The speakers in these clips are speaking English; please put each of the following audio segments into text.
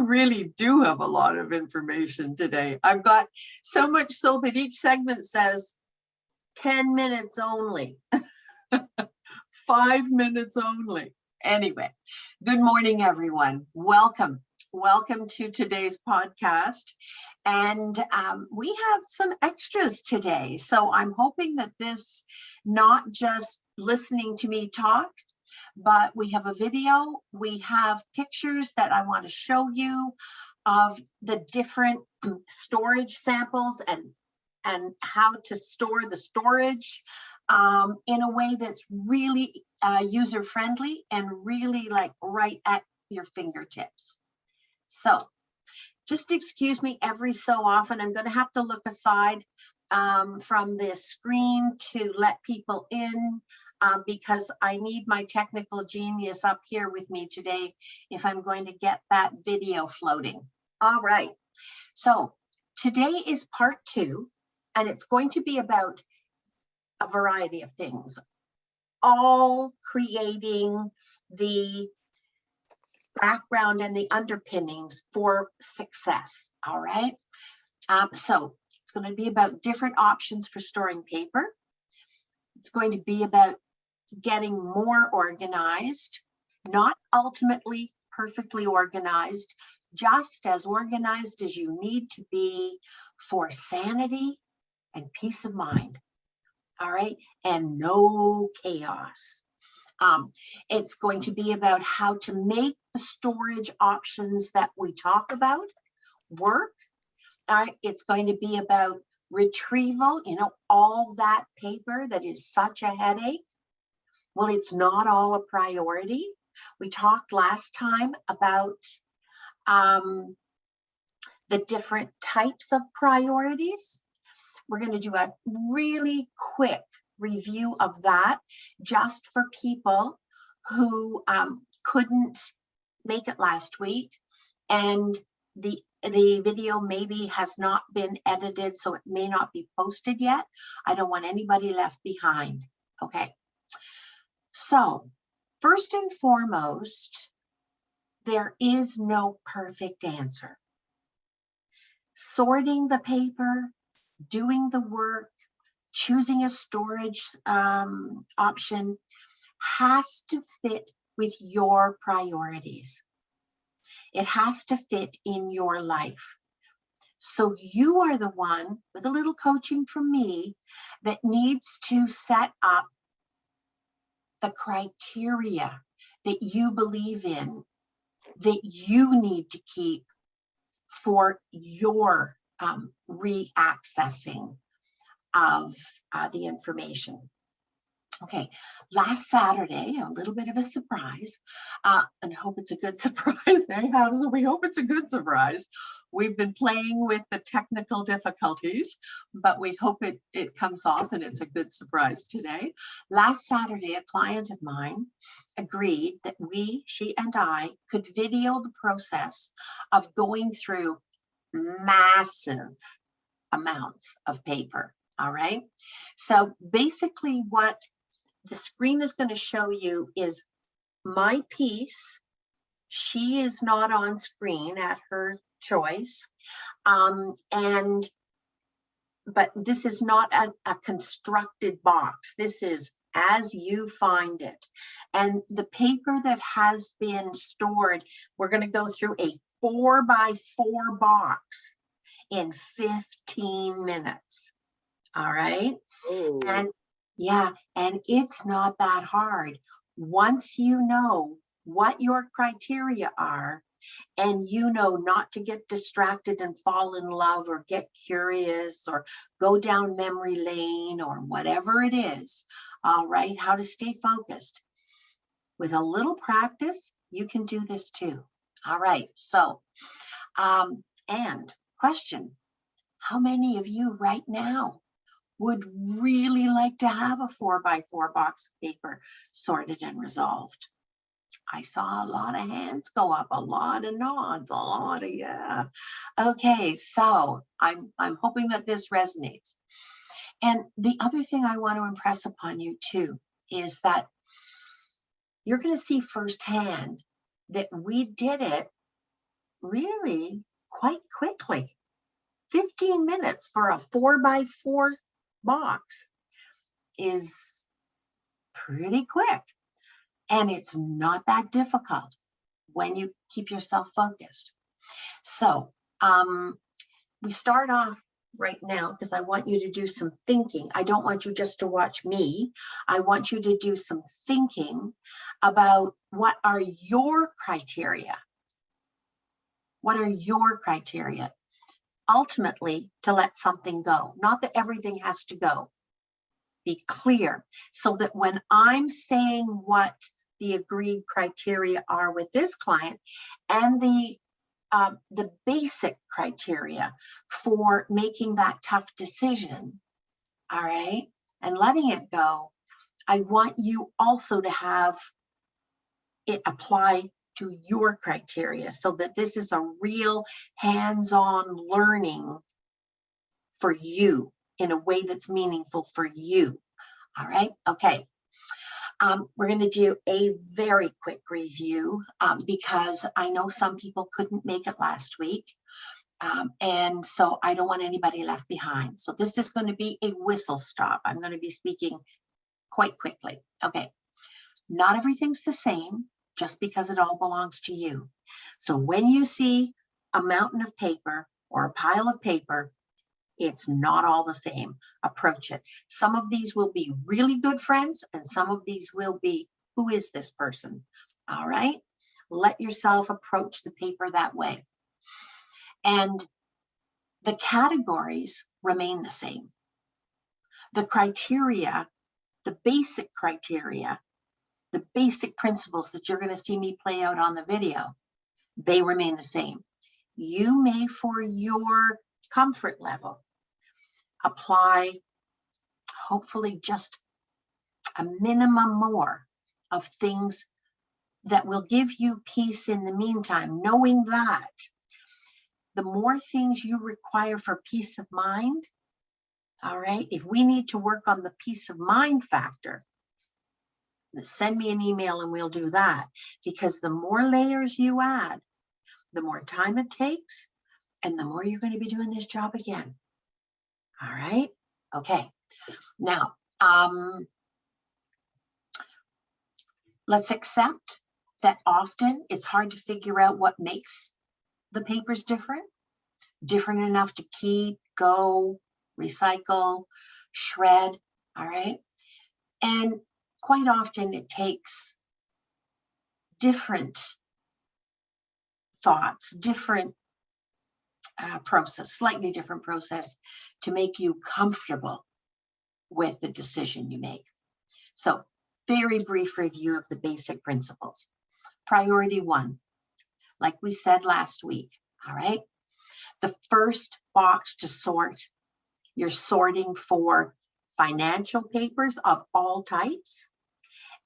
really do have a lot of information today. I've got so much so that each segment says 10 minutes only, 5 minutes only. Anyway, good morning, everyone. Welcome. Welcome to today's podcast. And we have some extras today. So I'm hoping that this, not just listening to me talk, but we have a video, we have pictures that I want to show you of the different storage samples and how to store the storage in a way that's really user-friendly and really like right at your fingertips. So just excuse me every so often. I'm going to have to look aside from the screen to let people in because I need my technical genius up here with me today if I'm going to get that video floating. All right. So today is part 2, and it's going to be about a variety of things, all creating the background and the underpinnings for success. All right. So it's going to be about different options for storing paper. It's going to be about getting more organized, not ultimately perfectly organized, just as organized as you need to be for sanity and peace of mind. All right. And no chaos. It's going to be about how to make the storage options that we talk about work. It's going to be about retrieval, all that paper that is such a headache. Well, it's not all a priority. We talked last time about the different types of priorities. We're going to do a really quick review of that just for people who couldn't make it last week, and the video maybe has not been edited, so it may not be posted yet. I don't want anybody left behind. Okay. So first and foremost, there is no perfect answer. Sorting the paper, doing the work, choosing a storage option has to fit with your priorities. It has to fit in your life. So you are the one, with a little coaching from me, that needs to set up the criteria that you believe in, that you need to keep for your re-accessing of the information. Okay, last Saturday, a little bit of a surprise, and I hope it's a good surprise. We hope it's a good surprise. We've been playing with the technical difficulties, but we hope it comes off and it's a good surprise today. Last Saturday, a client of mine agreed that she and I could video the process of going through massive amounts of paper. All right. So basically what the screen is going to show you is my piece. She is not on screen at her choice. But this is not a constructed box. This is as you find it. And the paper that has been stored, we're going to go through a 4x4 box in 15 minutes. All right. Oh. And yeah, and it's not that hard. Once you know what your criteria are, and you know not to get distracted and fall in love or get curious or go down memory lane or whatever it is, all right, how to stay focused. With a little practice, you can do this too. All right, so, and question, how many of you right now would really like to have a 4x4 box of paper sorted and resolved? I saw a lot of hands go up, a lot of nods, a lot of yeah. Okay, so I'm hoping that this resonates. And the other thing I want to impress upon you too is that you're going to see firsthand that we did it really quite quickly. 15 minutes for a 4x4 box is pretty quick. And it's not that difficult when you keep yourself focused. So we start off right now because I want you to do some thinking. I don't want you just to watch me. I want you to do some thinking about what are your criteria? What are your criteria? Ultimately, to let something go. Not that everything has to go. Be clear so that when I'm saying what the agreed criteria are with this client and the basic criteria for making that tough decision, all right, and letting it go, I want you also to have it apply to your criteria so that this is a real hands-on learning for you in a way that's meaningful for you. All right, okay. We're going to do a very quick review because I know some people couldn't make it last week. And so I don't want anybody left behind. So this is going to be a whistle stop. I'm going to be speaking quite quickly. Okay. Not everything's the same just because it all belongs to you. So when you see a mountain of paper or a pile of paper, it's not all the same. Approach it. Some of these will be really good friends and some of these will be, who is this person? All right. Let yourself approach the paper that way. And the categories remain the same. The criteria, the basic criteria, the basic principles that you're going to see me play out on the video, they remain the same. You may, for your comfort level, apply hopefully just a minimum more of things that will give you peace in the meantime, knowing that the more things you require for peace of mind, all right, if we need to work on the peace of mind factor, send me an email and we'll do that, because the more layers you add, the more time it takes, and the more you're going to be doing this job again. All right. Okay. Now, let's accept that often it's hard to figure out what makes the papers different enough to keep, go, recycle, shred. All right. And quite often it takes different thoughts, different process, slightly different process to make you comfortable with the decision you make. So, very brief review of the basic principles. Priority 1, like we said last week, all right? The first box to sort, you're sorting for financial papers of all types,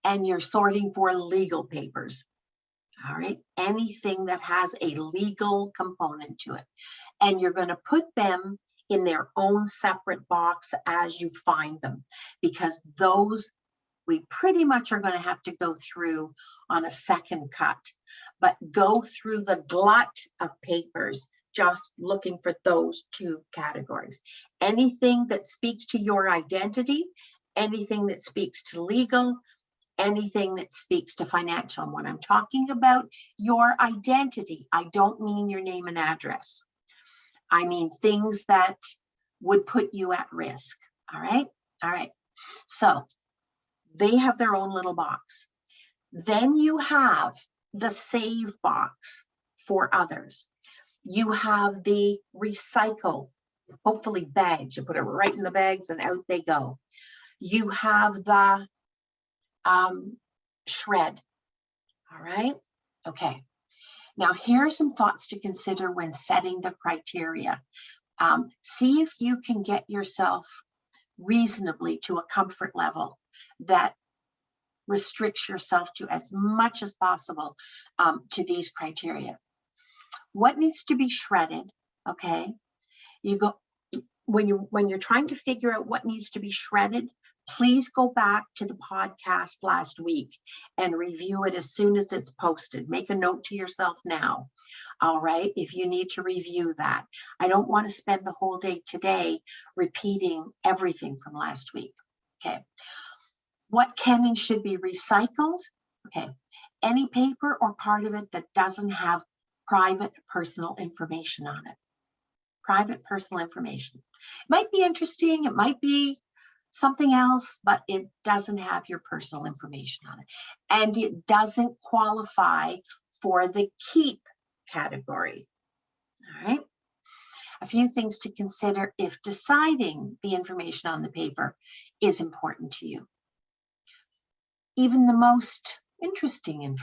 and you're sorting for legal papers. All right, anything that has a legal component to it. And you're going to put them in their own separate box as you find them, because those we pretty much are going to have to go through on a second cut. But go through the glut of papers just looking for those 2 categories. Anything that speaks to your identity, anything that speaks to legal, anything that speaks to financial. And when I'm talking about your identity, I don't mean your name and address. I mean things that would put you at risk. All right. All right. So they have their own little box. Then you have the save box for others. You have the recycle, hopefully bags. You put it right in the bags and out they go. You have the shred. All right. Okay. Now, here are some thoughts to consider when setting the criteria. See if you can get yourself reasonably to a comfort level that restricts yourself to as much as possible to these criteria. What needs to be shredded? Okay. You go when you're trying to figure out what needs to be shredded, Please go back to the podcast last week and review it as soon as it's posted. Make a note to yourself now. All right, if you need to review that. I don't want to spend the whole day today repeating everything from last week. Okay. What can and should be recycled? Okay. Any paper or part of it that doesn't have private personal information on it. Private personal information. It might be interesting, it might be something else, but it doesn't have your personal information on it. And it doesn't qualify for the keep category. All right. A few things to consider if deciding the information on the paper is important to you. Even the most interesting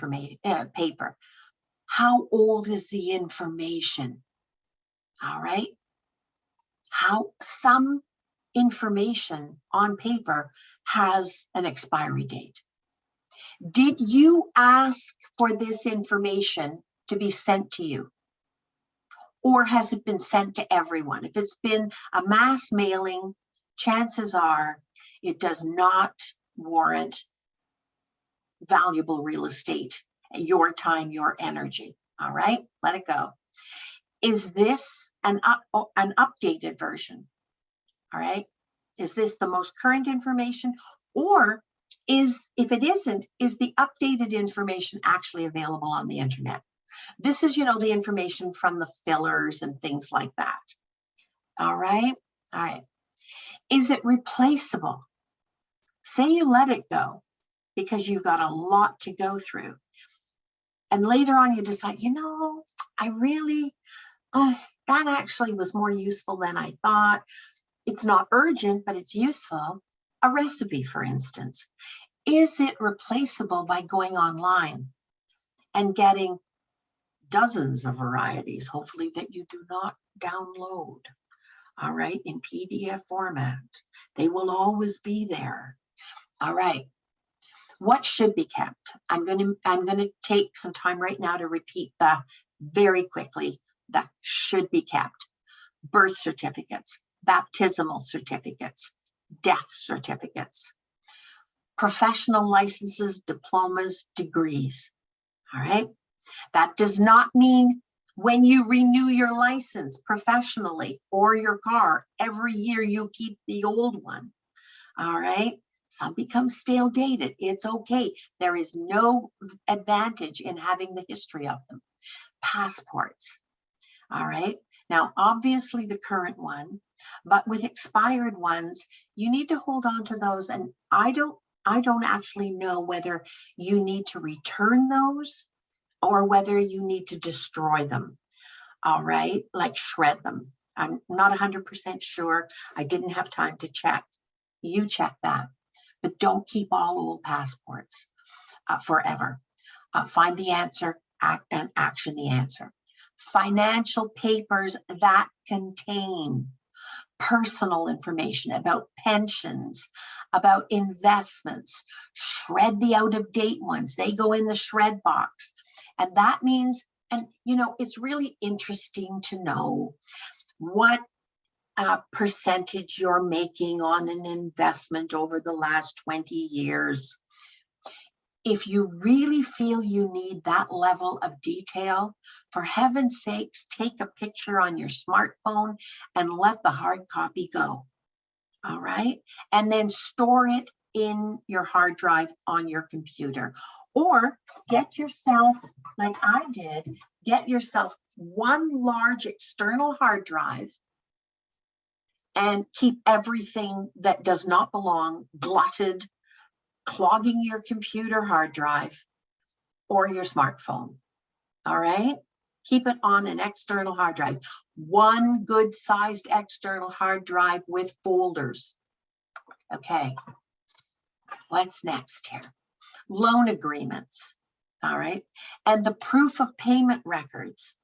paper. How old is the information? All right. How some information on paper has an expiry date. Did you ask for this information to be sent to you? Or has it been sent to everyone? If it's been a mass mailing, chances are it does not warrant valuable real estate, your time, your energy. All right, let it go. Is this an updated version? All right, is this the most current information? Or if it isn't, is the updated information actually available on the internet? This is, the information from the fillers and things like that. All right. All right. Is it replaceable? Say you let it go because you've got a lot to go through. And later on you decide, I really, that actually was more useful than I thought. It's not urgent, but it's useful. A recipe, for instance. Is it replaceable by going online and getting dozens of varieties, hopefully that you do not download, all right, in PDF format? They will always be there. All right. What should be kept? I'm going to take some time right now to repeat that very quickly. That should be kept. Birth certificates, baptismal certificates, death certificates, professional licenses, diplomas, degrees. All right. That does not mean when you renew your license professionally or your car, every year you keep the old one. All right. Some become stale dated. It's okay. There is no advantage in having the history of them. Passports. All right. Now, obviously the current one, but with expired ones, you need to hold on to those. And I don't actually know whether you need to return those or whether you need to destroy them. All right. Like shred them. I'm not 100% sure. I didn't have time to check. You check that. But don't keep all old passports forever. Find the answer and action the answer. Financial papers that contain personal information about pensions, about investments. Shred the out-of-date ones. They go in the shred box. And that means, it's really interesting to know what percentage you're making on an investment over the last 20 years. If you really feel you need that level of detail, for heaven's sakes, take a picture on your smartphone and let the hard copy go. All right. And then store it in your hard drive on your computer. Or get yourself, like I did, get yourself one large external hard drive and keep everything that does not belong glutted, clogging your computer hard drive or your smartphone. All right. Keep it on an external hard drive. One good sized external hard drive with folders. Okay. What's next here? Loan agreements. All right. And the proof of payment records.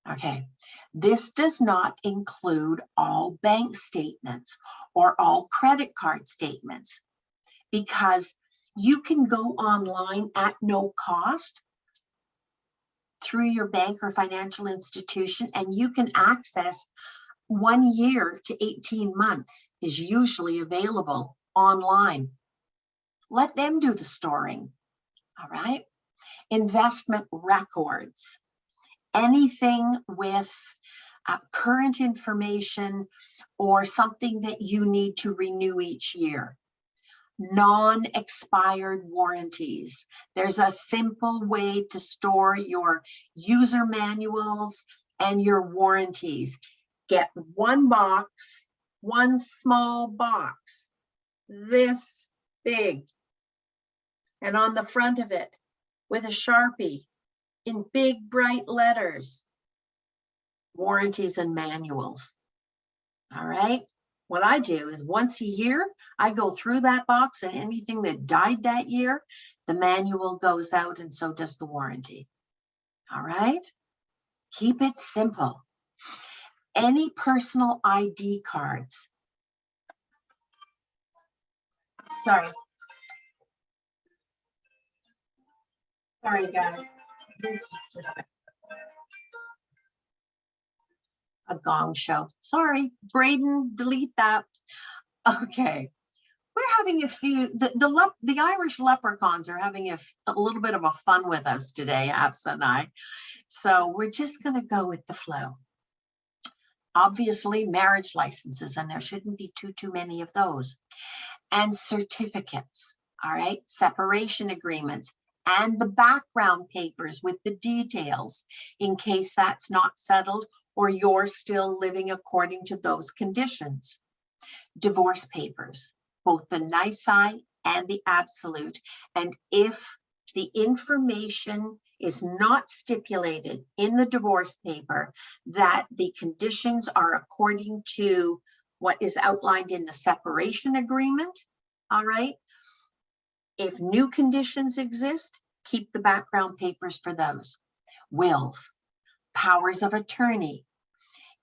Okay, this does not include all bank statements or all credit card statements, because you can go online at no cost through your bank or financial institution, and you can access 1 year to 18 months is usually available online. Let them do the storing, all right? Investment records, anything with current information or something that you need to renew each year. Non-expired warranties. There's a simple way to store your user manuals and your warranties. Get one box, one small box, this big, and on the front of it with a Sharpie in big bright letters, warranties and manuals. All right. What I do is once a year, I go through that box, and anything that died that year, the manual goes out, and so does the warranty. All right. Keep it simple. Any personal ID cards. Sorry, guys. This is just a gong show. Sorry, Braden, delete that. Okay. We're having a few, the Irish leprechauns are having a little bit of a fun with us today, Afsa and I. So we're just going to go with the flow. Obviously, marriage licenses, and there shouldn't be too many of those. And certificates, all right? Separation agreements and the background papers with the details in case that's not settled or you're still living according to those conditions. Divorce papers, both the nisi and the absolute. And if the information is not stipulated in the divorce paper that the conditions are according to what is outlined in the separation agreement, all right? If new conditions exist, keep the background papers for those. Wills, powers of attorney.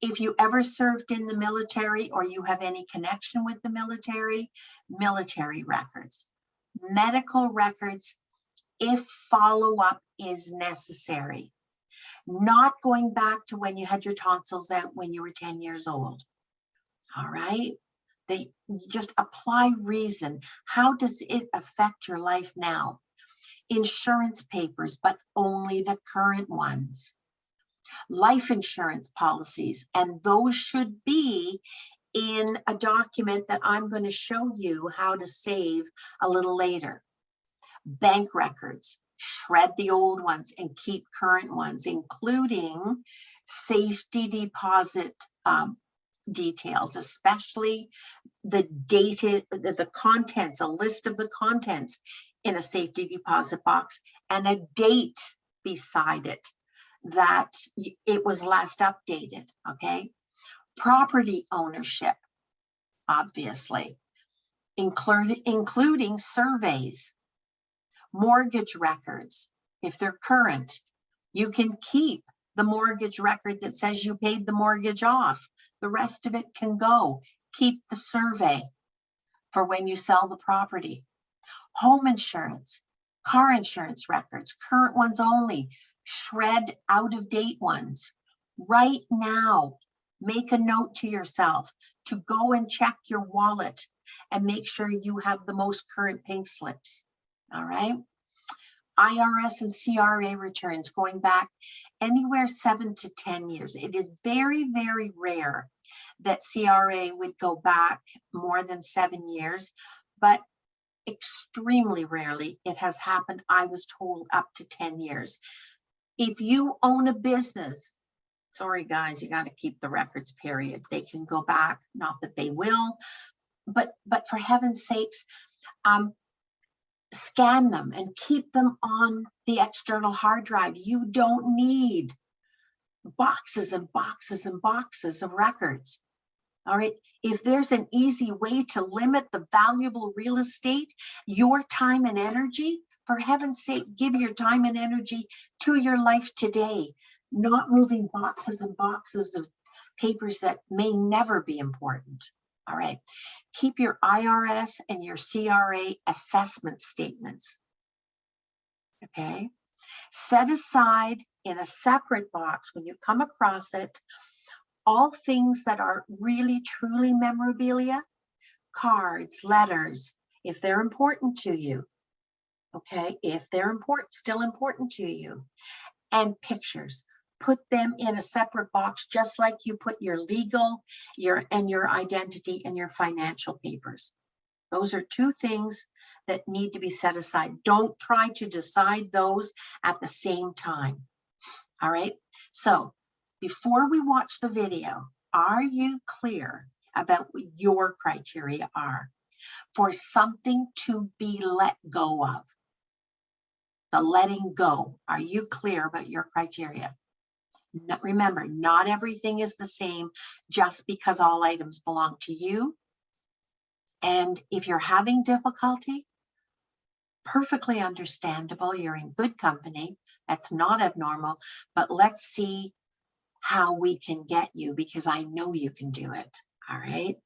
If you ever served in the military or you have any connection with the military, military records, medical records, if follow-up is necessary. Not going back to when you had your tonsils out when you were 10 years old. All right? They just apply reason. How does it affect your life now? Insurance papers, but only the current ones. Life insurance policies, and those should be in a document that I'm going to show you how to save a little later. Bank records, shred the old ones and keep current ones, including safety deposit details, especially the dated, the contents, a list of the contents in a safety deposit box and a date beside it that it was last updated, okay? Property ownership, obviously, including surveys, mortgage records, if they're current. You can keep the mortgage record that says you paid the mortgage off. The rest of it can go. Keep the survey for when you sell the property. Home insurance, car insurance records, current ones only. Shred out-of-date ones. Right now, make a note to yourself to go and check your wallet and make sure you have the most current pink slips. All right? IRS and CRA returns going back anywhere 7 to 10 years. It is very, very rare that CRA would go back more than 7 years, but extremely rarely it has happened. I was told up to 10 years. If you own a business, sorry guys, you got to keep the records, period. They can go back, not that they will, but for heaven's sakes, scan them and keep them on the external hard drive. You don't need boxes and boxes and boxes of records. All right. If there's an easy way to limit the valuable real estate, your time and energy, for heaven's sake, give your time and energy to your life today, not moving boxes and boxes of papers that may never be important. All right. Keep your IRS and your CRA assessment statements. Okay. Set aside in a separate box when you come across it all things that are really, truly memorabilia, cards, letters, if they're important to you, okay, if they're important, still important to you, and pictures. Put them in a separate box, just like you put your legal, your identity and your financial papers. Those are two things that need to be set aside. Don't try to decide those at the same time. All right. So before we watch the video, are you clear about what your criteria are for something to be let go of? The letting go. Are you clear about your criteria? Remember, not everything is the same just because all items belong to you. And if you're having difficulty, perfectly understandable. You're in good company. That's not abnormal. But let's see how we can get you, because I know you can do it. All right.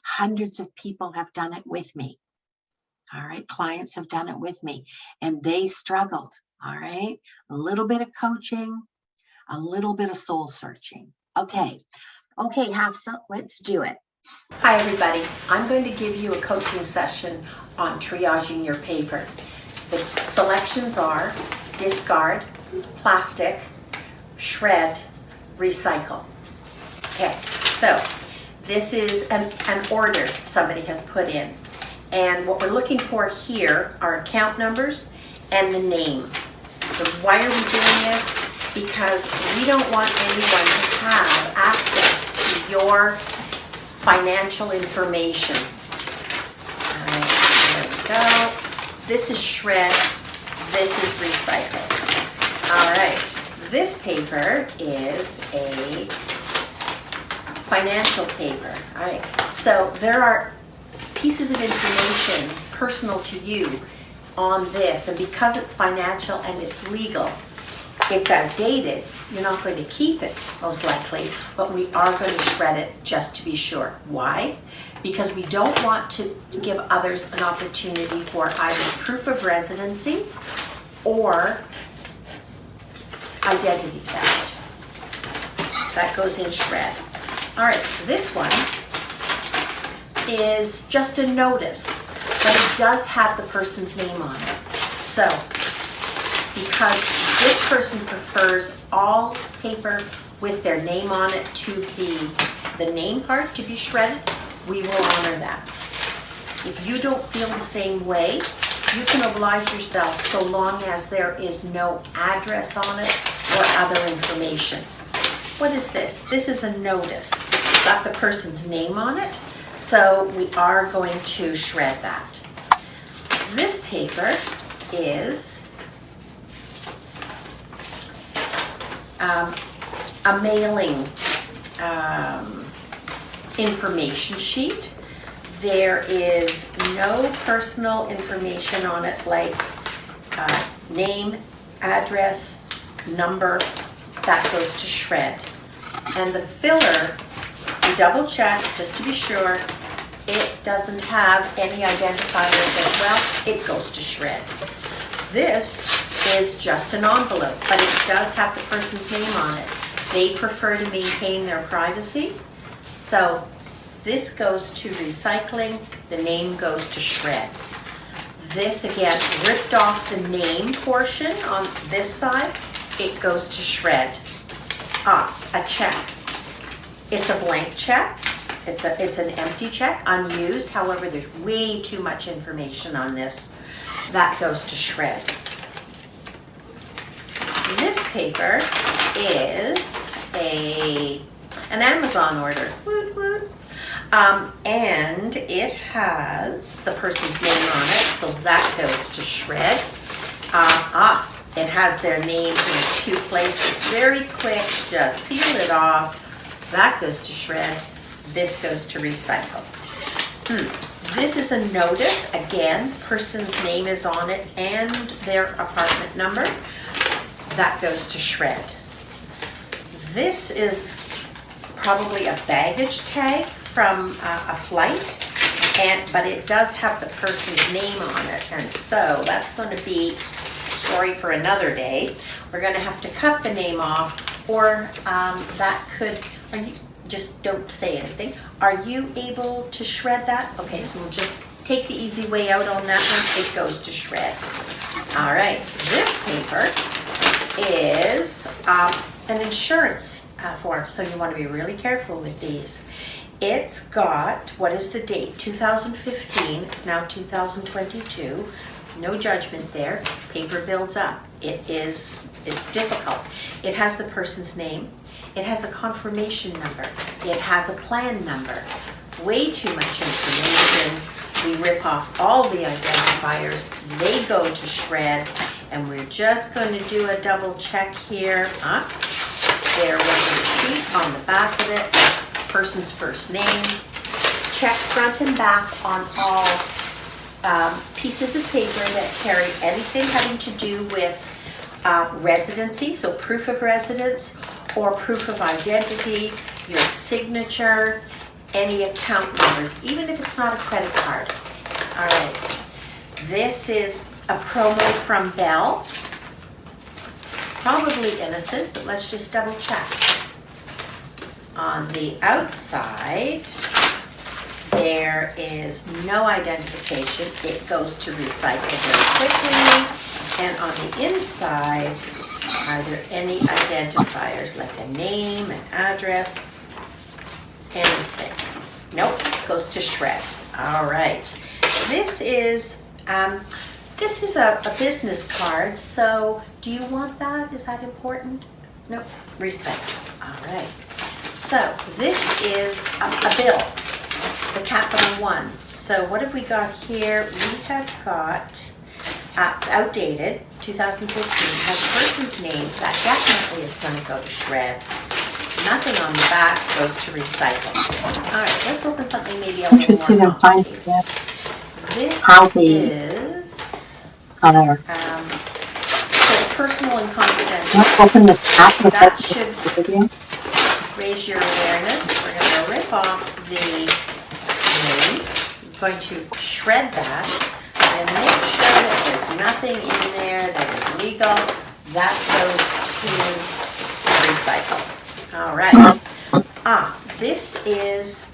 Hundreds of people have done it with me. All right. Clients have done it with me and they struggled. All right. A little bit of coaching, a little bit of soul searching. Okay. Okay, Hafsa, let's do it. Hi, everybody. I'm going to give you a coaching session on triaging your paper. The selections are discard, plastic, shred, recycle. Okay, so this is an order somebody has put in. And what we're looking for here are account numbers and the name. So why are we doing this? Because we don't want anyone to have access to your financial information. All right, there we go. This is shred, this is recycle. All right, this paper is a financial paper. All right, so there are pieces of information personal to you on this, and because it's financial and it's legal, it's outdated, you're not going to keep it, most likely, but we are going to shred it just to be sure. Why? Because we don't want to give others an opportunity for either proof of residency or identity theft. That goes in shred. All right, this one is just a notice, but it does have the person's name on it. So, because this person prefers all paper with their name on it to be, the name part to be shredded, we will honor that. If you don't feel the same way, you can oblige yourself so long as there is no address on it or other information. What is this? This is a notice. It's got the person's name on it, so we are going to shred that. This paper is a mailing information sheet. There is no personal information on it, like name, address, number. That goes to shred. And the filler, we double check just to be sure it doesn't have any identifiers as well. It goes to shred. This is just an envelope, but it does have the person's name on it. They prefer to maintain their privacy, so this goes to recycling, the name goes to shred. This again, ripped off the name portion on this side, it goes to shred. A check. It's a blank check. It's an empty check, unused. However, there's way too much information on this. That goes to shred. This paper is an Amazon order. Woot woot. And it has the person's name on it, so that goes to shred. It has their name in two places. Very quick, just peel it off. That goes to shred. This goes to recycle. This is a notice. Again, person's name is on it and their apartment number. That goes to shred. This is probably a baggage tag from a flight, but it does have the person's name on it, and so that's going to be a story for another day. We're going to have to cut the name off, or just don't say anything. Are you able to shred that? Okay, so we'll just take the easy way out on that one. It goes to shred. All right, this paper is an insurance form, so you want to be really careful with these. It's got, what is the date? 2015, it's now 2022. No judgment there. Paper builds up. It's difficult. It has the person's name. It has a confirmation number. It has a plan number. Way too much information. We rip off all the identifiers. They go to shred. And we're just going to do a double check here. There was a receipt on the back of it. Person's first name. Check front and back on all pieces of paper that carry anything having to do with residency, so proof of residence or proof of identity, your signature, any account numbers, even if it's not a credit card. All right, this is a promo from Bell. Probably innocent, but let's just double check. On the outside, there is no identification. It goes to recycle very quickly. And on the inside, are there any identifiers like a name, an address, anything? Nope, goes to shred. All right. This is a business card, so do you want that? Is that important? Nope, recycle. All right. So this is a bill. It's a capital one. So what have we got here? We have got, it's outdated, 2015, has a person's name. That definitely is going to go to shred. Nothing on the back goes to recycle. All right, let's open something maybe a little more Interesting to find that. This How the is other. so personal and confidential. Let's open the top of That the should video. raise your awareness. We're going to rip off the name. I'm going to shred that and make sure that there's nothing in there that is legal. That goes to recycle. All right. This is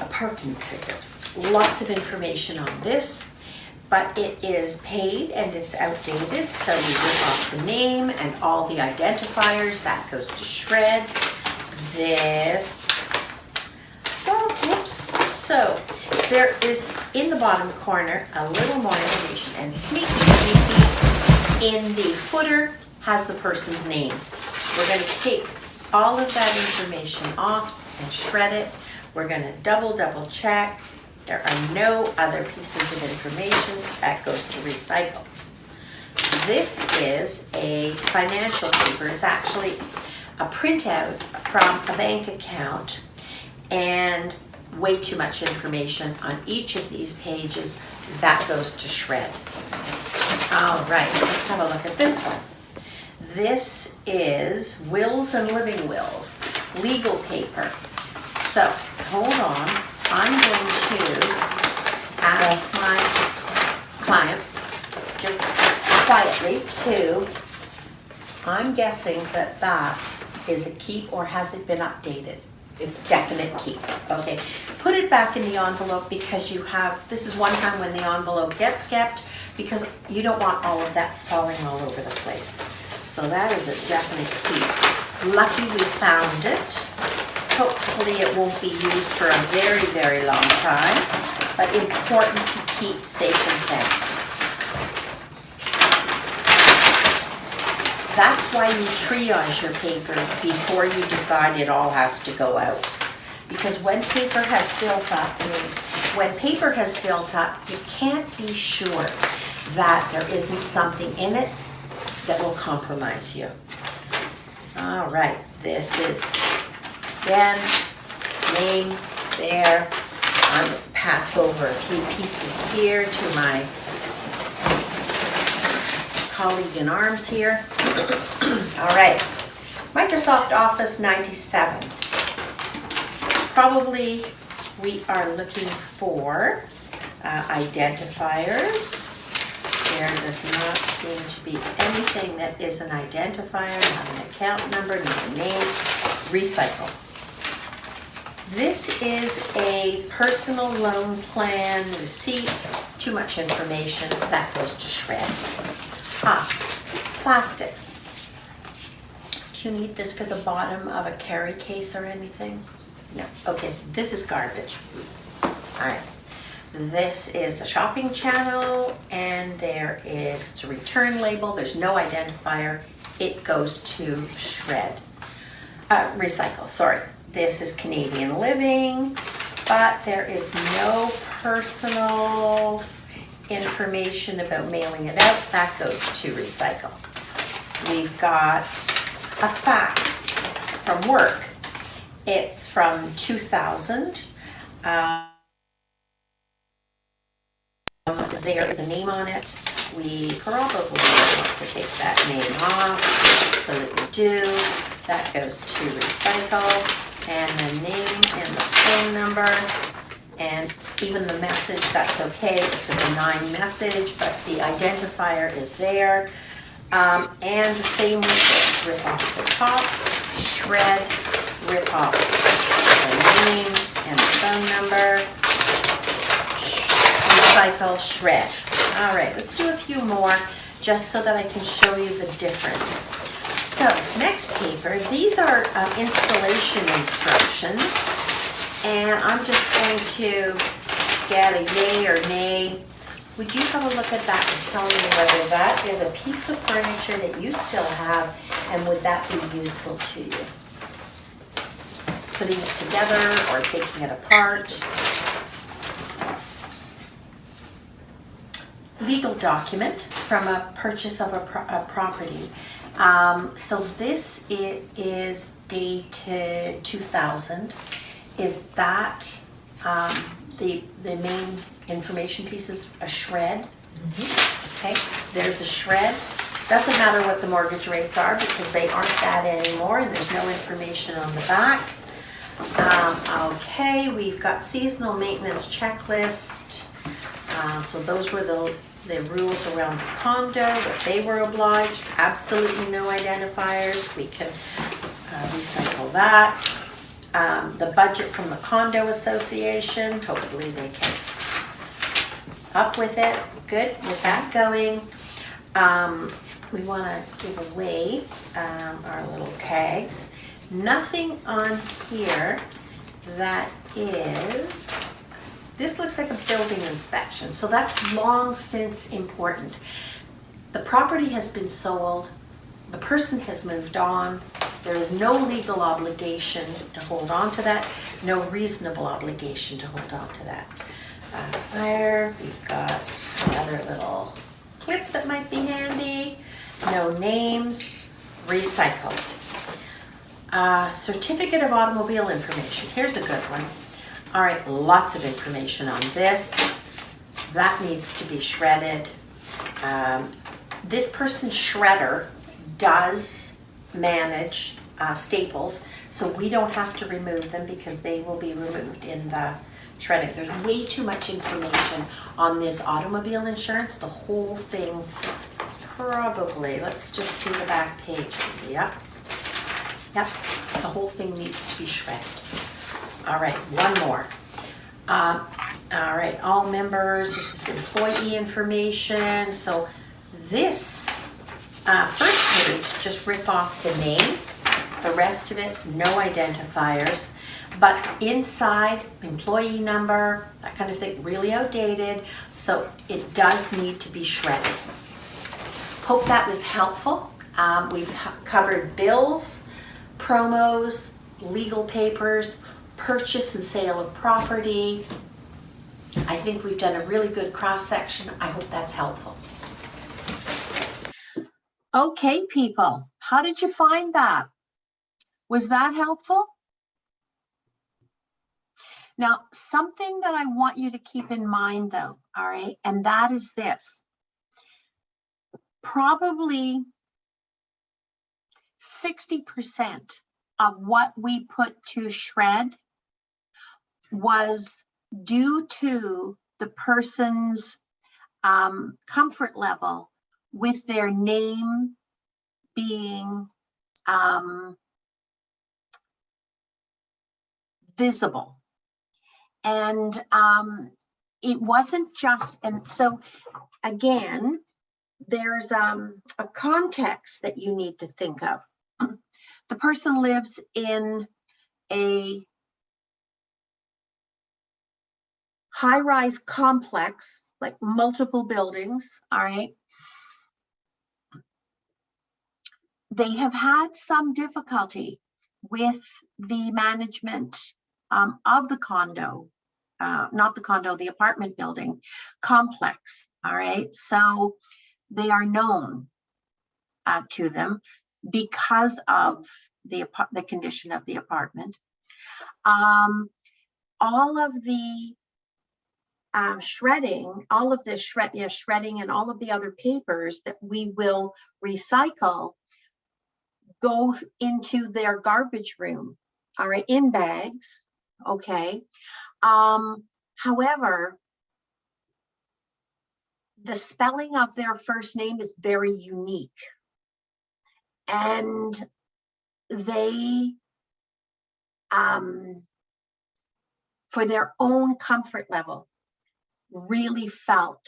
a parking ticket. Lots of information on this, but it is paid and it's outdated, so we rip off the name and all the identifiers. That goes to shred. This, well, whoops. So there is in the bottom corner a little more information, and sneaky in the footer has the person's name. We're going to take all of that information off and shred it. We're going to double check. There are no other pieces of information. That goes to recycle. This is a financial paper. It's actually a printout from a bank account, and way too much information on each of these pages. That goes to shred. All right, let's have a look at this one. This is wills and living wills, legal paper. So, hold on. I'm going to ask my client, just quietly, I'm guessing that that is a keep, or has it been updated? It's definite keep. Okay, put it back in the envelope, because this is one time when the envelope gets kept, because you don't want all of that falling all over the place. So that is a definite keep. Lucky we found it. Hopefully it won't be used for a very, very long time, but important to keep safe and sound. That's why you triage your paper before you decide it all has to go out. Because when paper has built up, you can't be sure that there isn't something in it that will compromise you. All right, this is, again, name there. I'm going to pass over a few pieces here to my colleague in arms here. All right, Microsoft Office 97. Probably we are looking for identifiers. There does not seem to be anything that is an identifier, not an account number, not a name. Recycle. This is a personal loan plan receipt. Too much information, that goes to shred. Plastic. Do you need this for the bottom of a carry case or anything? No. Okay, so this is garbage. All right. This is the shopping channel, and it's a return label. There's no identifier. It goes to shred. Recycle, sorry. This is Canadian Living, but there is no personal information about mailing it out. That goes to recycle. We've got a fax from work. It's from 2000. There is a name on it. We probably want to take that name off, so that we do. That goes to recycle, and the name and the phone number, and even the message, that's okay. It's a benign message, but the identifier is there. And the same with this. Rip off the top, shred, rip off the name and the phone number, recycle, shred. All right, let's do a few more just so that I can show you the difference. So, next paper, these are installation instructions, and I'm just going to get a yay or nay. Would you have a look at that and tell me whether that is a piece of furniture that you still have, and would that be useful to you? Putting it together or taking it apart. Legal document from a purchase of a property. So this is dated 2000. Is that the main information piece is a shred? Okay, there's a shred. Doesn't matter what the mortgage rates are because they aren't that anymore, and there's no information on the back. Okay, we've got seasonal maintenance checklist. So those were the rules around the condo, that they were obliged. Absolutely no identifiers. We can recycle that. The budget from the condo association. Hopefully they can up with it. Good with that going. We want to give away our little tags. Nothing on here that is. This looks like a building inspection, so that's long since important. The property has been sold, the person has moved on, there is no legal obligation to hold on to that, no reasonable obligation to hold on to that. There, we've got another little clip that might be handy, no names, recycle. Certificate of automobile information, here's a good one. All right, lots of information on this. That needs to be shredded. This person's shredder does manage staples, so we don't have to remove them because they will be removed in the shredding. There's way too much information on this automobile insurance. The whole thing probably, let's just see the back pages. Yep, the whole thing needs to be shredded. All right, one more. All right, all members, this is employee information. So this first page, just rip off the name. The rest of it, no identifiers. But inside, employee number, that kind of thing, really outdated. So it does need to be shredded. Hope that was helpful. We've covered bills, promos, legal papers, purchase and sale of property. I think we've done a really good cross-section. I hope that's helpful. Okay, people, how did you find that? Was that helpful? Now, something that I want you to keep in mind though, all right, and that is this. Probably 60% of what we put to shred was due to the person's comfort level with their name being visible. And it wasn't just, and so again, there's a context that you need to think of. The person lives in a high-rise complex, like multiple buildings, all right? They have had some difficulty with the management of the condo, not the condo, the apartment building complex, all right? So they are known to them because of the condition of the apartment. All of the shredding, all of the shredding and all of the other papers that we will recycle go into their garbage room, all right, in bags, okay? However, the spelling of their first name is very unique. And they, for their own comfort level, really felt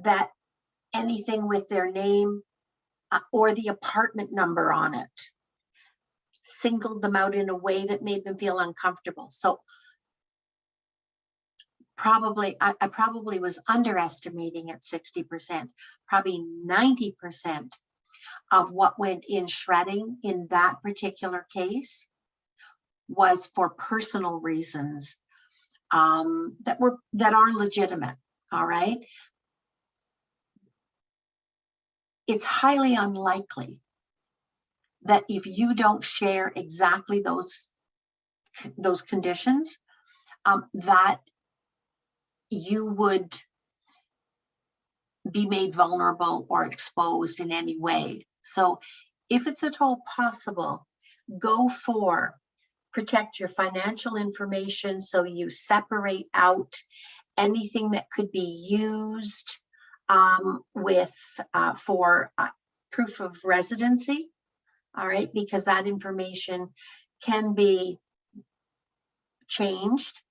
that anything with their name or the apartment number on it singled them out in a way that made them feel uncomfortable. So probably, I probably was underestimating at 60%, probably 90% of what went in shredding in that particular case was for personal reasons that are legitimate, all right? It's highly unlikely that if you don't share exactly those conditions, that you would be made vulnerable or exposed in any way. So if it's at all possible, go for protect your financial information, so you separate out anything that could be used for proof of residency, all right, because that information can be changed.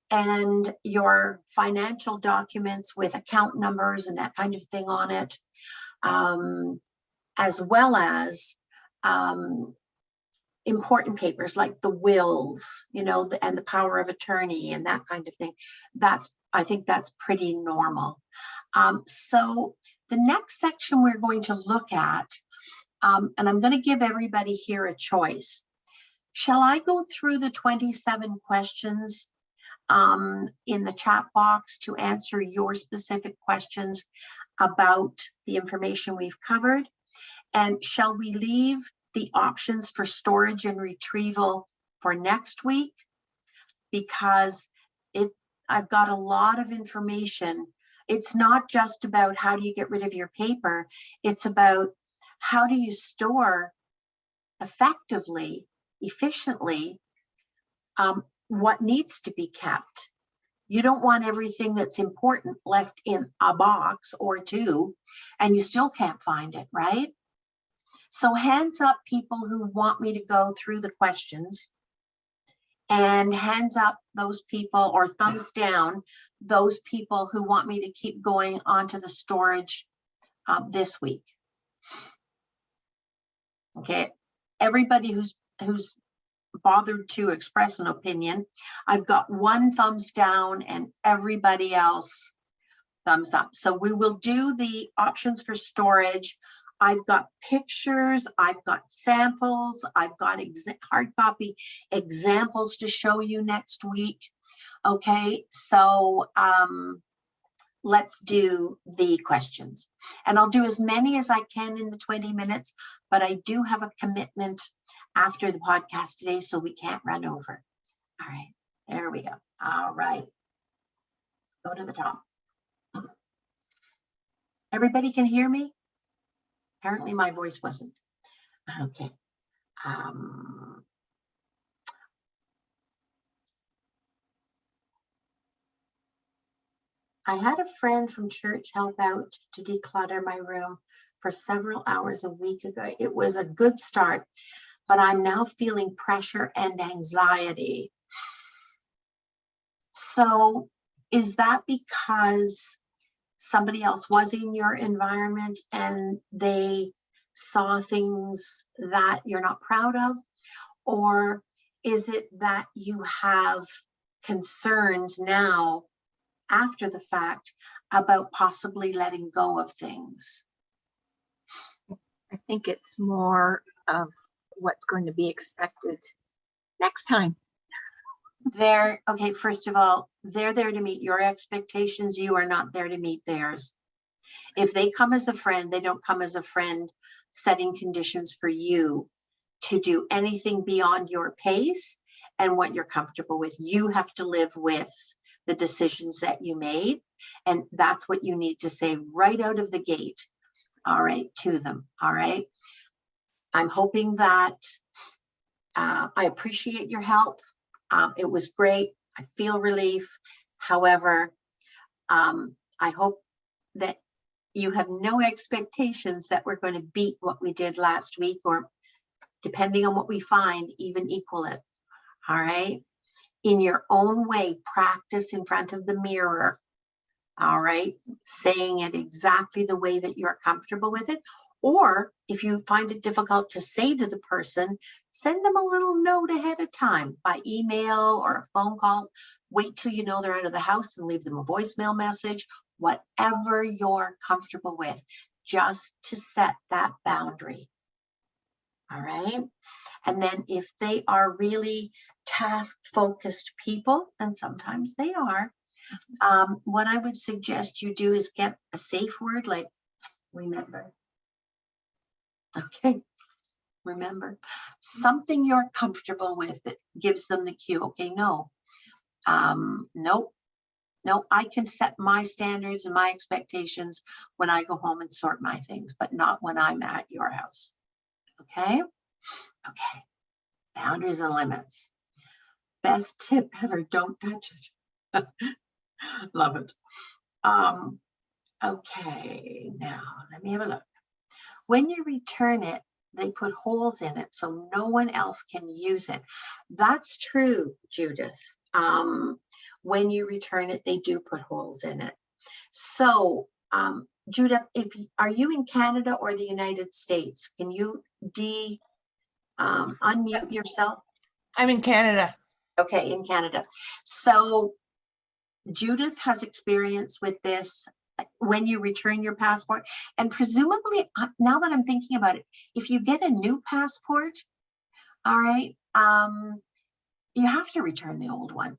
And your financial documents with account numbers and that kind of thing on it, as well as important papers like the wills, you know, and the power of attorney and that kind of thing. I think that's pretty normal. So the next section we're going to look at, and I'm going to give everybody here a choice. Shall I go through the 27 questions in the chat box to answer your specific questions about the information we've covered? And shall we leave the options for storage and retrieval for next week? Because I've got a lot of information. It's not just about how do you get rid of your paper, it's about how do you store effectively, efficiently, what needs to be kept. You don't want everything that's important left in a box or two and you still can't find it, right? So hands up people who want me to go through the questions, and hands up those people, or thumbs down those people who want me to keep going onto the storage this week. Okay, everybody who's bothered to express an opinion, I've got one thumbs down and everybody else thumbs up. So we will do the options for storage. I've got pictures, I've got samples, I've got hard copy examples to show you next week. Okay, so let's do the questions. And I'll do as many as I can in the 20 minutes, but I do have a commitment after the podcast today, so we can't run over. All right, there we go. All right, go to the top. Everybody can hear me? Apparently my voice wasn't. Okay. I had a friend from church help out to declutter my room for several hours a week ago. It was a good start, but I'm now feeling pressure and anxiety. So is that because somebody else was in your environment and they saw things that you're not proud of? Or is it that you have concerns now after the fact about possibly letting go of things? I think it's more of what's going to be expected next time. Okay, first of all, they're there to meet your expectations. You are not there to meet theirs. If they come as a friend, they don't come as a friend setting conditions for you to do anything beyond your pace and what you're comfortable with. You have to live with the decisions that you made. And that's what you need to say right out of the gate, all right, to them, all right? I'm hoping that I appreciate your help. It was great. I feel relief. However, I hope that you have no expectations that we're going to beat what we did last week, or depending on what we find, even equal it. All right. In your own way, practice in front of the mirror. All right. Saying it exactly the way that you're comfortable with it. Or if you find it difficult to say to the person, send them a little note ahead of time by email or a phone call. Wait till you know they're out of the house and leave them a voicemail message, whatever you're comfortable with, just to set that boundary. All right. And then if they are really task-focused people, and sometimes they are, what I would suggest you do is get a safe word like remember. Okay, remember, something you're comfortable with that gives them the cue. Okay, no, nope, no, I can set my standards and my expectations when I go home and sort my things, but not when I'm at your house. Okay, okay, boundaries and limits. Best tip ever, don't touch it. Love it. Okay, now let me have a look. When you return it, they put holes in it so no one else can use it. That's true, Judith. When you return it, they do put holes in it. So, Judith, are you in Canada or the United States? Can you unmute yourself? I'm in Canada. Okay, in Canada. So Judith has experience with this when you return your passport, and presumably, now that I'm thinking about it, if you get a new passport, all right, you have to return the old one.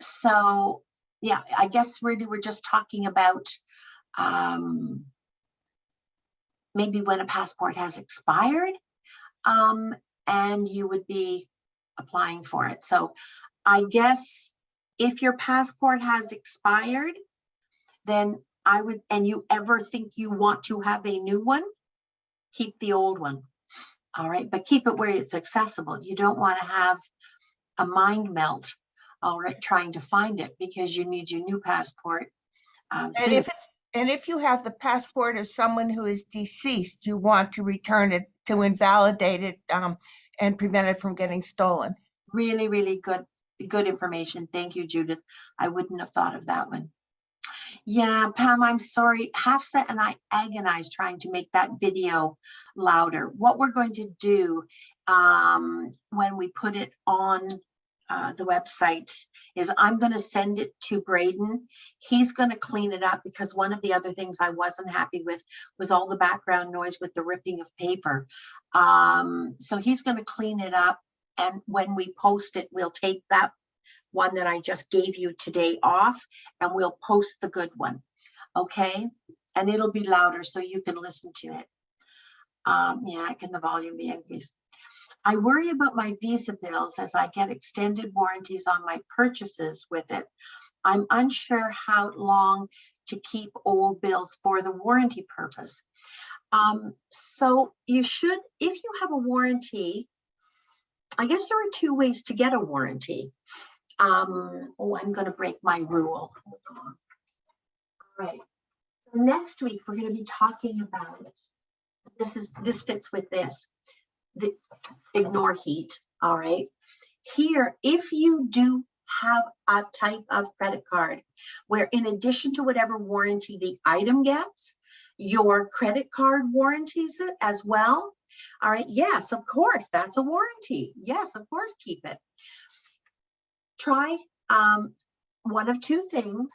So yeah, I guess really we're just talking about maybe when a passport has expired, and you would be applying for it. So I guess if your passport has expired, then I would, and you ever think you want to have a new one, keep the old one. All right, but keep it where it's accessible. You don't want to have a mind melt, all right, trying to find it because you need your new passport. And if you have the passport of someone who is deceased, you want to return it to invalidate it and prevent it from getting stolen. Really, really good information. Thank you, Judith. I wouldn't have thought of that one. Yeah, Pam, I'm sorry. Hafsa and I agonized trying to make that video louder. What we're going to do when we put it on the website is I'm going to send it to Braden. He's going to clean it up because one of the other things I wasn't happy with was all the background noise with the ripping of paper. So he's going to clean it up. And when we post it, we'll take that one that I just gave you today off and we'll post the good one. Okay. And it'll be louder so you can listen to it. Yeah, can the volume be increased? I worry about my visa bills as I get extended warranties on my purchases with it. I'm unsure how long to keep old bills for the warranty purpose. So you should, if you have a warranty, I guess there are two ways to get a warranty. Oh, I'm going to break my rule. Hold on. All right. Next week, we're going to be talking about, this fits with this. ignore heat, all right? Here, if you do have a type of credit card where in addition to whatever warranty the item gets, your credit card warranties it as well, all right, yes, of course, that's a warranty. Yes, of course, keep it. Try one of two things.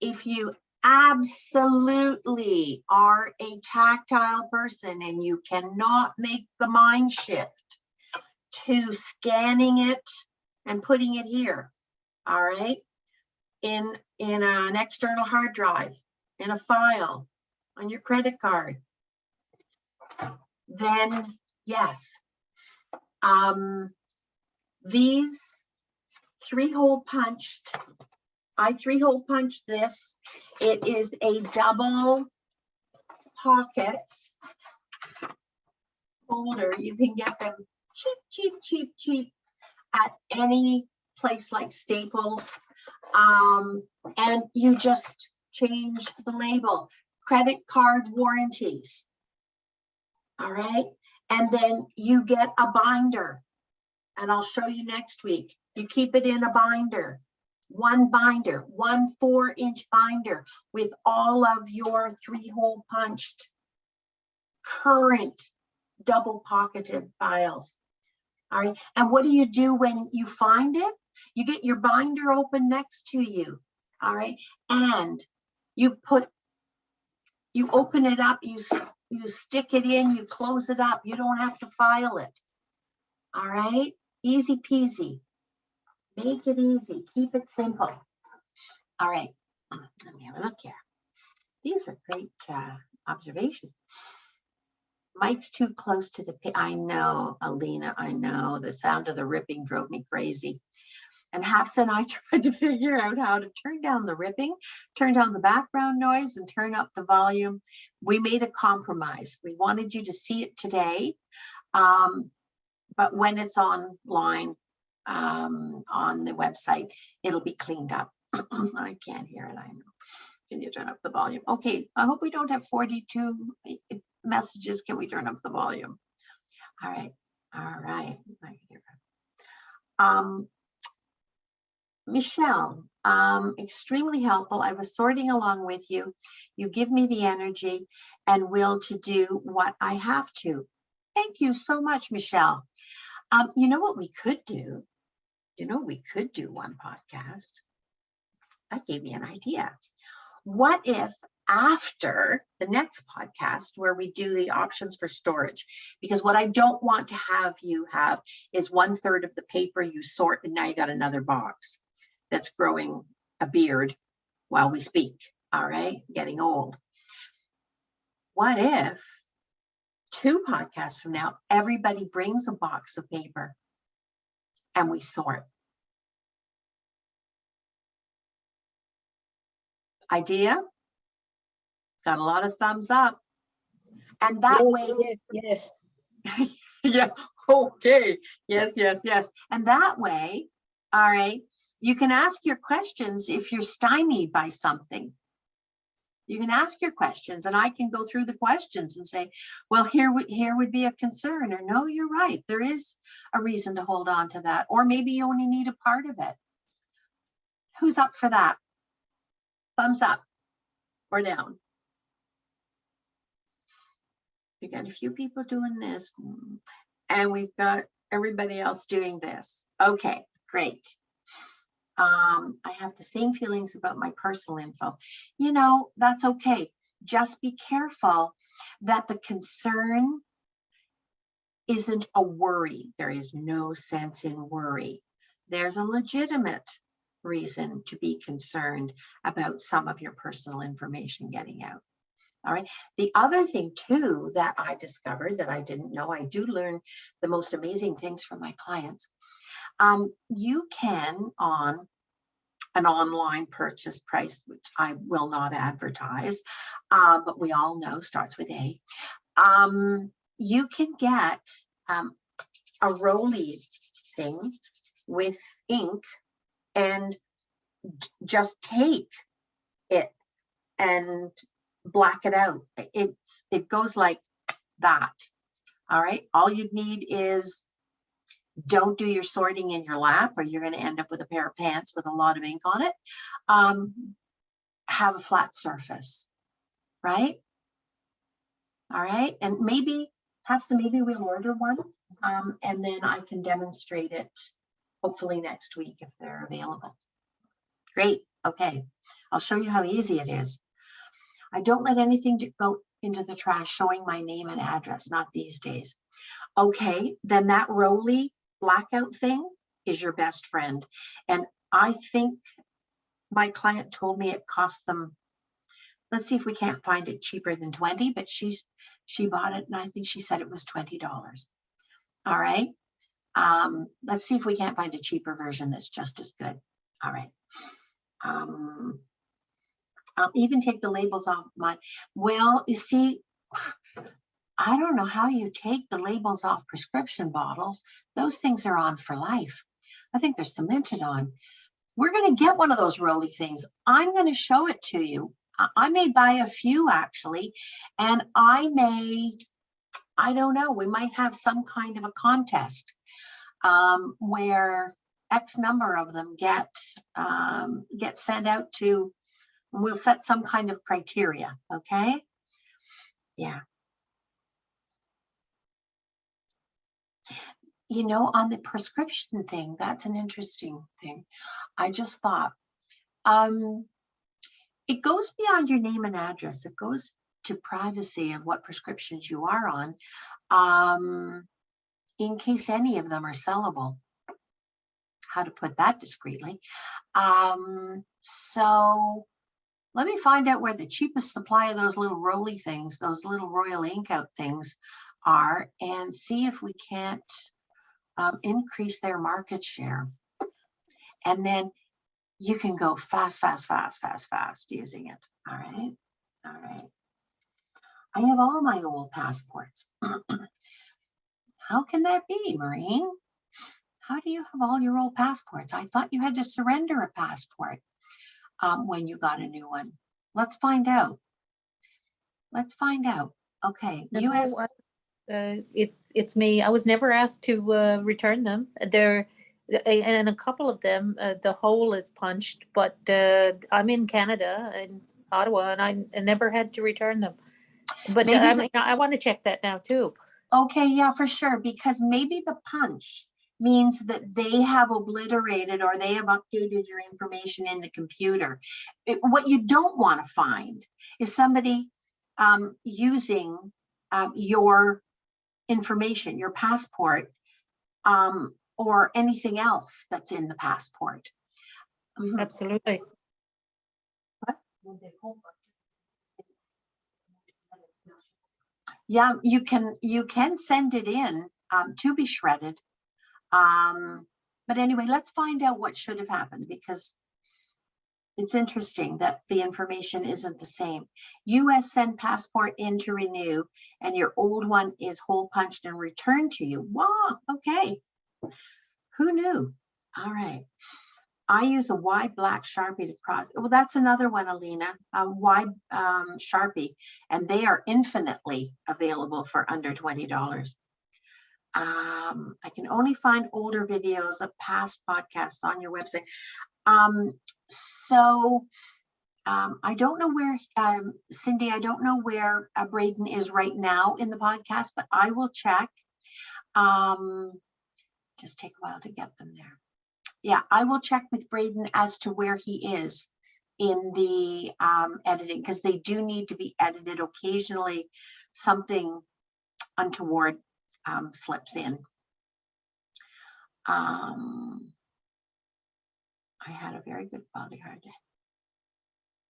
If you absolutely are a tactile person and you cannot make the mind shift to scanning it and putting it here, all right, in an external hard drive, in a file, on your credit card, then yes. These 3-hole punched, I 3-hole punched this. It is a double pocket folder. You can get them cheap at any place like Staples. And you just change the label, credit card warranties. All right. And then you get a binder, and I'll show you next week. You keep it in a binder, one 4-inch binder with all of your 3-hole punched current double pocketed files. All right. And what do you do when you find it? You get your binder open next to you. All right. And you open it up, you stick it in, you close it up. You don't have to file it. All right. Easy peasy. Make it easy. Keep it simple. All right. Let me have a look here. These are great observations. Mike's too close to the I know, Alina, I know. The sound of the ripping drove me crazy. And Hafsa and I tried to figure out how to turn down the ripping, turn down the background noise, and turn up the volume. We made a compromise. We wanted you to see it today, but when it's online on the website, it'll be cleaned up. I can't hear it, I know. Can you turn up the volume? Okay, I hope we don't have 42 messages. Can we turn up the volume? All right, all right. I can hear that. Michelle, extremely helpful. I was sorting along with you. You give me the energy and will to do what I have to. Thank you so much, Michelle. You know what we could do? You know, we could do one podcast. That gave me an idea. What if after the next podcast where we do the options for storage? Because what I don't want to have you have is 1/3 of the paper you sort and now you got another box that's growing a beard while we speak, all right? Getting old. What if 2 podcasts from now, everybody brings a box of paper and we sort? Idea? Got a lot of thumbs up. And that way, yes. yeah, okay, yes. And that way, all right, you can ask your questions if you're stymied by something. You can ask your questions and I can go through the questions and say, well, here would be a concern, or no, you're right. There is a reason to hold on to that. Or maybe you only need a part of it. Who's up for that? Thumbs up or down. We got a few people doing this and we've got everybody else doing this. Okay, great. I have the same feelings about my personal info. You know, that's okay. Just be careful that the concern isn't a worry. There is no sense in worry. There's a legitimate reason to be concerned about some of your personal information getting out. All right. The other thing too that I discovered that I didn't know, I do learn the most amazing things from my clients. You can, on an online purchase price, which I will not advertise, but we all know starts with A. You can get a rolly thing with ink and just take it and black it out. It goes like that. All right, all you need is, don't do your sorting in your lap or you're going to end up with a pair of pants with a lot of ink on it. Have a flat surface, right? All right, and maybe we'll order one, and then I can demonstrate it hopefully next week if they're available. Great, okay, I'll show you how easy it is. I don't let anything go into the trash showing my name and address, not these days. Okay, then that Rolly blackout thing is your best friend. And I think my client told me it cost them, let's see if we can't find it cheaper than 20, but she bought it and I think she said it was $20. All right. Let's see if we can't find a cheaper version that's just as good. All right. I'll even take the labels off my, well, you see, I don't know how you take the labels off prescription bottles. Those things are on for life. I think they're cemented on. We're going to get one of those Rolly things. I'm going to show it to you. I may buy a few actually, and I don't know, we might have some kind of a contest where X number of them get sent out to, we'll set some kind of criteria, okay? Yeah. You know, on the prescription thing, that's an interesting thing. I just thought, it goes beyond your name and address. It goes to privacy of what prescriptions you are on, in case any of them are sellable. How to put that discreetly. So let me find out where the cheapest supply of those little Rolly things, those little Royal Ink Out things are, and see if we can't increase their market share. And then you can go fast using it. All right. All right. I have all my old passports. How can that be, Maureen? How do you have all your old passports? I thought you had to surrender a passport when you got a new one. Let's find out. Let's find out. Okay. No, US. it's me. I was never asked to return them. And a couple of them, the hole is punched, but I'm in Canada, in Ottawa, and I never had to return them. But Maybe I want to check that now too. Okay, yeah, for sure, because maybe the punch means that they have obliterated or they have updated your information in the computer. What you don't want to find is somebody using your information, your passport, or anything else that's in the passport. Absolutely. Yeah, you can send it in to be shredded. But anyway, let's find out what should have happened, because it's interesting that the information isn't the same. US send passport in to renew and your old one is hole punched and returned to you. Wow, okay. Who knew? All right. I use a wide black Sharpie to cross. Well, that's another one, Alina, a wide Sharpie, and they are infinitely available for under $20. I can only find older videos of past podcasts on your website. I don't know where, Cindy, I don't know where Braden is right now in the podcast, but I will check. Just take a while to get them there. Yeah, I will check with Braden as to where he is in the editing, because they do need to be edited occasionally. Something untoward slips in. I had a very good bodyguard.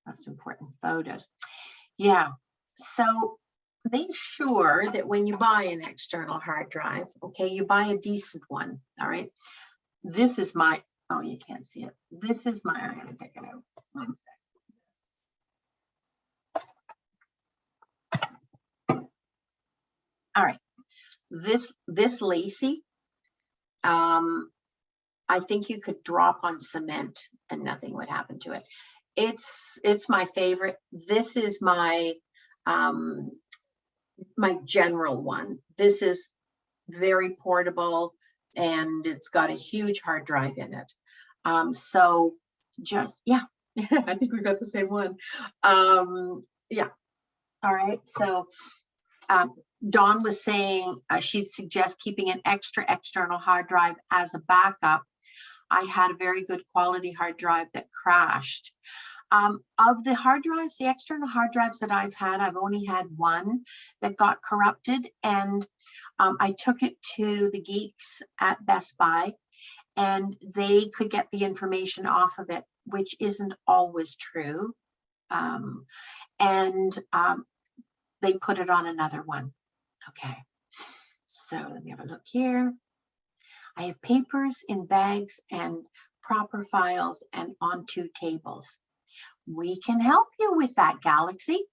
That's important photos. Yeah, so make sure that when you buy an external hard drive, okay, you buy a decent one. All right. This is my, oh, you can't see it. This is my, I'm going to take it out. 1 second. All right. This Lacey, I think you could drop on cement and nothing would happen to it. It's my favorite. This is my my general one. This is very portable and it's got a huge hard drive in it. So just, yeah, I think we got the same one. Yeah. All right. So Dawn was saying she'd suggest keeping an extra external hard drive as a backup. I had a very good quality hard drive that crashed. Of the hard drives, the external hard drives that I've had, I've only had one that got corrupted, and I took it to the geeks at Best Buy and they could get the information off of it, which isn't always true. They put it on another one. Okay, so let me have a look here. I have papers in bags and proper files and onto tables. We can help you with that, Galaxy.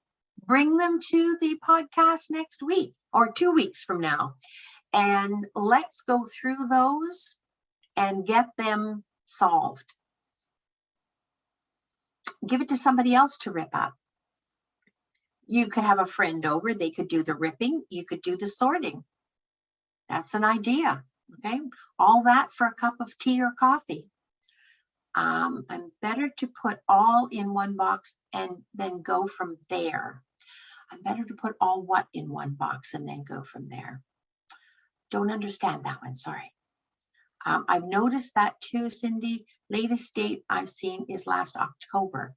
Bring them to the podcast next week or 2 weeks from now. And let's go through those and get them solved. Give it to somebody else to rip up. You could have a friend over, they could do the ripping, you could do the sorting. That's an idea, okay? All that for a cup of tea or coffee. I'm better to put all in one box and then go from there. I'm better to put all what in one box and then go from there. Don't understand that one, sorry. I've noticed that too, Cindy. Latest date I've seen is last October.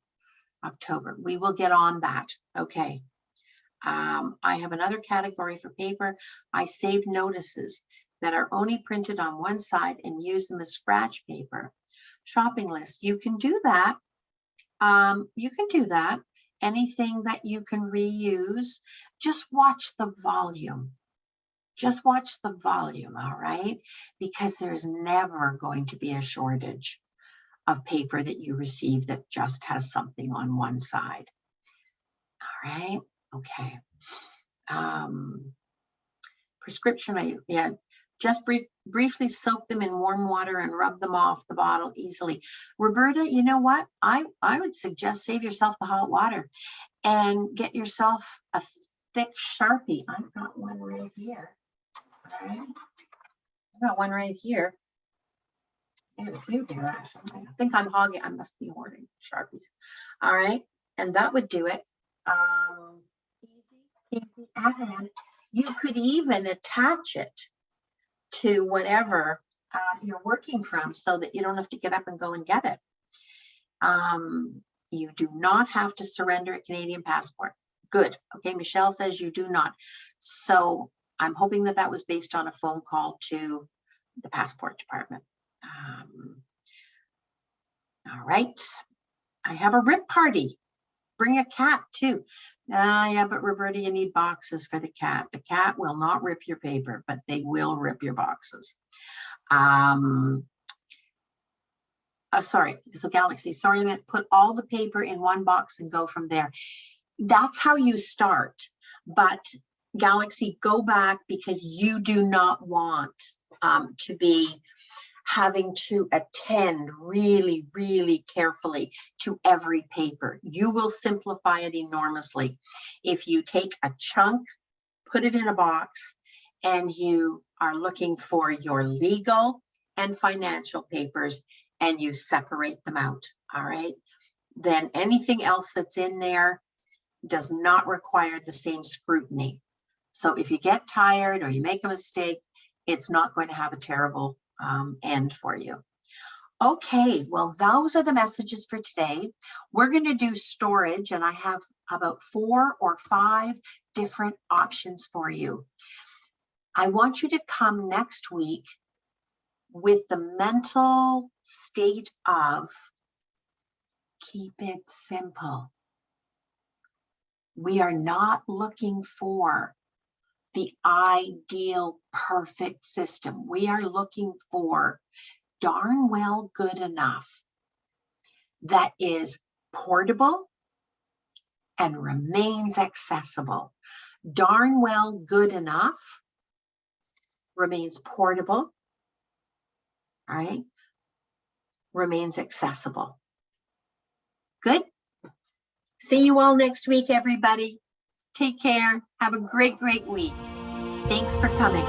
We will get on that. Okay. I have another category for paper. I save notices that are only printed on one side and use them as scratch paper. Shopping list, you can do that. You can do that. Anything that you can reuse, just watch the volume. Just watch the volume, all right? Because there's never going to be a shortage of paper that you receive that just has something on one side. All right, okay. Prescription, just briefly soak them in warm water and rub them off the bottle easily. Roberta, you know what? I would suggest save yourself the hot water and get yourself a thick Sharpie. I've got one right here. All right. I've got one right here. There's a few there, actually. I think I'm hogging. I must be hoarding Sharpies. All right. And that would do it. Easy. And you could even attach it to whatever you're working from so that you don't have to get up and go and get it. You do not have to surrender a Canadian passport. Good. Okay. Michelle says you do not. So I'm hoping that that was based on a phone call to the passport department. All right. I have a rip party. Bring a cat too. Yeah, but Roberta, you need boxes for the cat. The cat will not rip your paper, but they will rip your boxes. Sorry, so Galaxy, sorry, I meant put all the paper in one box and go from there. That's how you start. But Galaxy, go back because you do not want to be having to attend really, really carefully to every paper. You will simplify it enormously if you take a chunk, put it in a box, and you are looking for your legal and financial papers and you separate them out, all right? Then anything else that's in there does not require the same scrutiny. So if you get tired or you make a mistake, it's not going to have a terrible end for you. Okay, well, those are the messages for today. We're going to do storage, and I have about 4 or 5 different options for you. I want you to come next week with the mental state of keep it simple. We are not looking for the ideal perfect system. We are looking for darn well good enough that is portable and remains accessible. Darn well good enough remains portable, all right, remains accessible. Good. See you all next week, everybody. Take care. Have a great, great week. Thanks for coming.